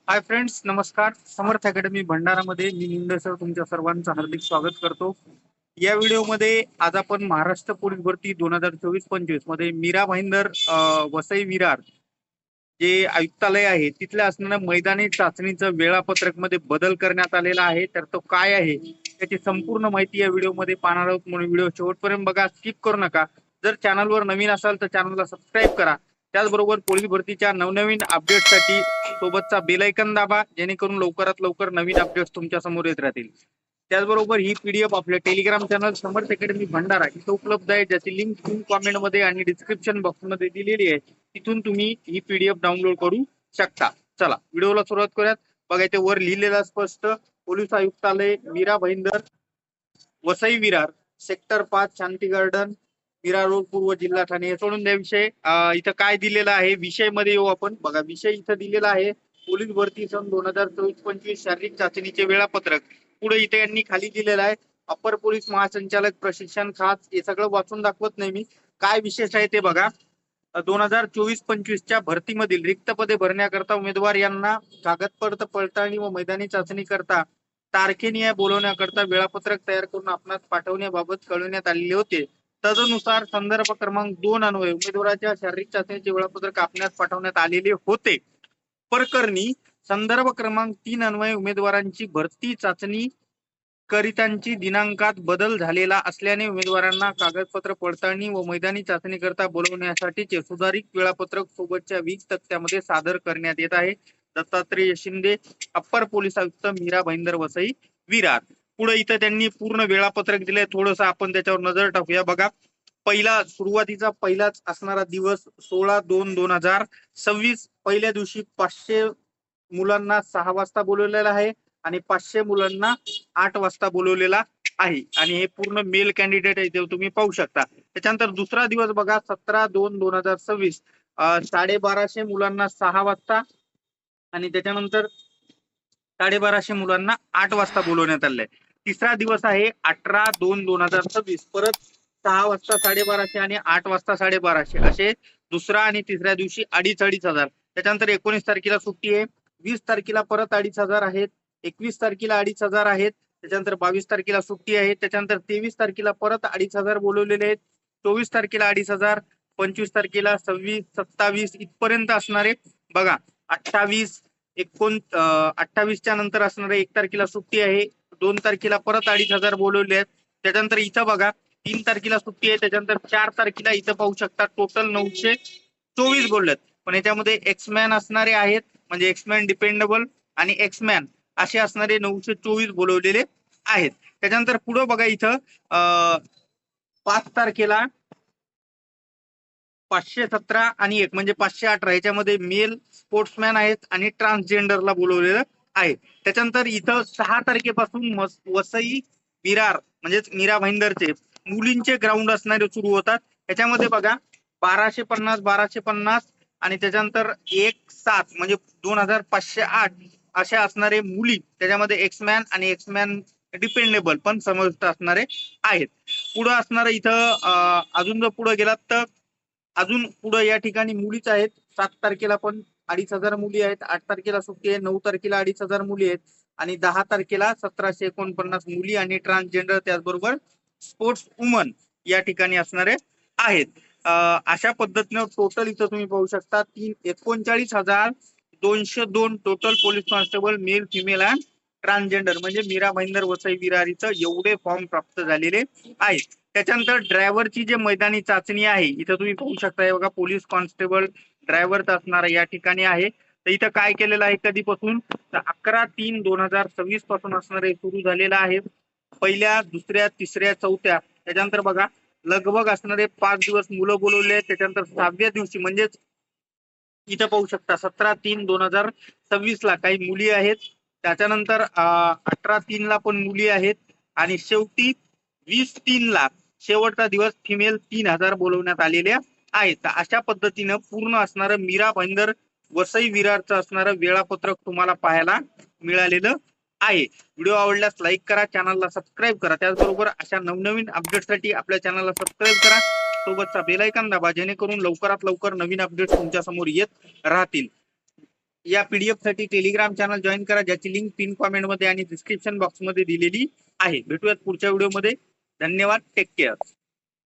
Hi friends, नमस्कार. समर्थ academy भंडारामध्ये मी मुंडेसर तुमच्या सर्वांचं हार्दिक स्वागत करतो. या व्हिडिओमध्ये आज आपण महाराष्ट्र पोलीस भरती 2024-25 मध्ये मीरा भाईंदर वसई विरार जे आयुक्तालय आहे तिथल्या असणाऱ्या मैदानी चाचणीचं वेळापत्रक मध्ये बदल करण्यात आलेला आहे. तर तो काय आहे त्याची संपूर्ण माहिती या व्हिडिओमध्ये पाहणार आहोत, म्हणून व्हिडिओ शेवटपर्यंत बघा, स्किप करू नका. जर चॅनलवर नवीन असाल तर चॅनलला सबस्क्राईब करा. त्याचबरोबर पोलीस भरतीच्या नवनवीन अपडेटसाठी सोबतचा बेल आयकॉन दाबा, जेणेकरून लवकरात लवकर नवीन अपडेट्स तुमच्या समोर येत राहतील. त्याचबरोबर ही पीडीएफ आपल्या टेलिग्राम चॅनल समर्थ अकॅडमी भंडारा इथं उपलब्ध आहे, ज्याची लिंक कॉमेंट मध्ये आणि डिस्क्रिप्शन बॉक्स मध्ये दिलेली आहे. तिथून तुम्ही ही पीडीएफ डाउनलोड करू शकता. चला व्हिडिओला सुरुवात करूयात. बघा इथे वर लिहिलेला स्पष्ट, पोलीस आयुक्तालय मीरा भाईंदर वसई विरार सेक्टर 5 शांती गार्डन विरार रोड पूर्व जिल्हा ठाणे. हे सोडून द्या विषय. इथं काय दिलेला आहे विषय मध्ये येऊ आपण. बघा विषय इथं दिलेला आहे, पोलीस भरती सन 2024-25 शारीरिक चाचणीचे वेळापत्रक. पुढे इथे यांनी खाली दिलेलं आहे अपर पोलीस महासंचालक प्रशिक्षण खास. हे सगळं वाचून दाखवत नाही मी, काय विशेष आहे ते बघा. 2024-25च्या भरतीमधील रिक्त पदे भरण्याकरता उमेदवार यांना कागदपत्र पडताळणी व मैदानी चाचणी करता तारखेनिहाय बोलवण्याकरता वेळापत्रक तयार करून आपणास पाठवण्याबाबत कळविण्यात आलेले होते. तदनुसार संदर्भ क्रमांक 2 अन्वये उमेदवाराच्या शारीरिक चाचणीचे वेळापत्रक आपणास पाठवण्यात आलेले होते. प्रकरणी संदर्भ क्रमांक 3 अन्वये उमेदवारांची भरती चाचणी करितांची दिनांकात बदल झालेला असल्याने उमेदवारांना कागदपत्र पडताळणी व मैदानी चाचणी करता बोलवण्यासाठीचे सुधारित वेळापत्रक सोबतच्या 20 तक्त्यामध्ये सादर करण्यात येत आहे. दत्तात्रेय शिंदे, अप्पर पोलीस आयुक्त मीरा भाईंदर वसई विरार. पुढे इथं त्यांनी पूर्ण वेळापत्रक दिलंय, थोडस आपण त्याच्यावर नजर टाकूया. बघा पहिला सुरुवातीचा पहिलाच असणारा दिवस 16/2/2026. पहिल्या दिवशी 500 मुलांना 6 वाजता बोलवलेला आहे आणि 500 मुलांना 8 वाजता बोलवलेला आहे, आणि हे पूर्ण मेल कॅन्डिडेट आहे ते तुम्ही पाहू शकता. त्याच्यानंतर दुसरा दिवस बघा 17/2/2026. 1250 मुलांना 6 वाजता आणि त्याच्यानंतर 1250 मुलांना 8 वाजता बोलवण्यात आलंय. तिसरा दिवस आहे 18/2/2026. परत 6 वाजता 1250 आणि 8 वाजता 1250 असे दुसरा आणि तिसऱ्या दिवशी 2,500. त्याच्यानंतर 19 तारखेला सुट्टी आहे. 20 तारखेला परत 2,500 आहेत. 21 तारखेला 2,500 आहेत. त्याच्यानंतर 22 तारखेला सुट्टी आहे. त्याच्यानंतर 23 तारखेला परत 2,500 बोलवलेले आहेत. 24 तारखेला 2,500. 25 तारखेला 26, 27 इथपर्यंत असणारे. बघा 28, 28च्या नंतर असणारे 1 तारखेला सुट्टी आहे. 2 तारखेला परत 2,500 बोलवले आहेत. त्याच्यानंतर इथं बघा 3 तारखेला सुट्टी आहे. त्याच्यानंतर 4 तारखेला इथं पाहू शकता टोटल 924 बोललेत. पण याच्यामध्ये एक्समॅन असणारे आहेत, म्हणजे एक्समॅन डिपेंडेबल आणि एक्समॅन असे असणारे 924 बोलवलेले आहेत. त्याच्यानंतर पुढे बघा इथं 5 तारखेला 517 आणि 1 म्हणजे 518 याच्यामध्ये मेल स्पोर्ट्समॅन आहेत आणि ट्रान्सजेंडरला बोलवलेलं आहे. त्याच्यानंतर इथं 6 तारखेपासून वसई विरार म्हणजेच मीरा भाईंदरचे मुलींचे ग्राउंड असणारे सुरू होतात. त्याच्यामध्ये बघा 1250, 1250 आणि त्याच्यानंतर 17 म्हणजे 2,508 असे असणारे मुली, त्याच्यामध्ये एक्समॅन आणि एक्समॅन डिपेंडेबल पण समाविष्ट असणारे आहेत. पुढे असणार इथं अजून जर पुढे गेलात तर अजून पुढे या ठिकाणी मुलीच आहेत. 7 तारखेला पण 2,500 मुली आहेत. 8 तारखेला सुट्टी आहे. 9 तारखेला 2,500 मुली आहेत आणि 10 तारखेला 1,749 मुली आणि ट्रान्सजेंडर त्याचबरोबर स्पोर्ट्स वुमन या ठिकाणी असणारे आहेत. अशा पद्धतीने टोटल इथं तुम्ही पाहू शकता 39,202 total police constable male, female and transgender म्हणजे मीरा भाईंदर वसई विरार इथं एवढे फॉर्म प्राप्त झालेले आहेत. त्याच्यानंतर ड्रायव्हरची जे मैदानी चाचणी आहे इथं तुम्ही पाहू शकता. बघा पोलीस कॉन्स्टेबल ड्रायव्हर असणार या ठिकाणी आहे. तर इथं काय केलेलं आहे कधीपासून, तर 11/3/2026 पासून असणारे सुरू झालेलं आहे. पहिल्या, दुसऱ्या, तिसऱ्या, चौथ्या, त्याच्यानंतर बघा लगभग असणारे 5 दिवस मुलं बोलवले. त्याच्यानंतर 6व्या दिवशी म्हणजेच इथं पाहू शकता 17/3/2026 ला काही मुली आहेत. त्याच्यानंतर 18/3 पण मुली आहेत आणि शेवटी 20/3 शेवटचा दिवस फिमेल 3,000 बोलवण्यात आलेल्या आहेत. तर अशा पद्धतीनं पूर्ण असणारं मीरा भाईंदर वसई विरारचं असणारं वेळापत्रक तुम्हाला पाहायला मिळालेलं आहे. व्हिडिओ आवडल्यास लाईक करा, चॅनलला सबस्क्राईब करा. त्याचबरोबर अशा नवनवीन अपडेटसाठी आपल्या चॅनलला सबस्क्राईब करा, सोबतचा बेल आयकॉन दाबा, जेणेकरून लवकरात लवकर नवीन अपडेट्स तुमच्या समोर येत राहतील. या पीडीएफ साठी टेलिग्राम चॅनल जॉईन करा, ज्याची लिंक पिन कॉमेंट मध्ये आणि डिस्क्रिप्शन बॉक्स मध्ये दिलेली आहे. भेटूयात पुढच्या व्हिडिओमध्ये. धन्यवाद. Take care.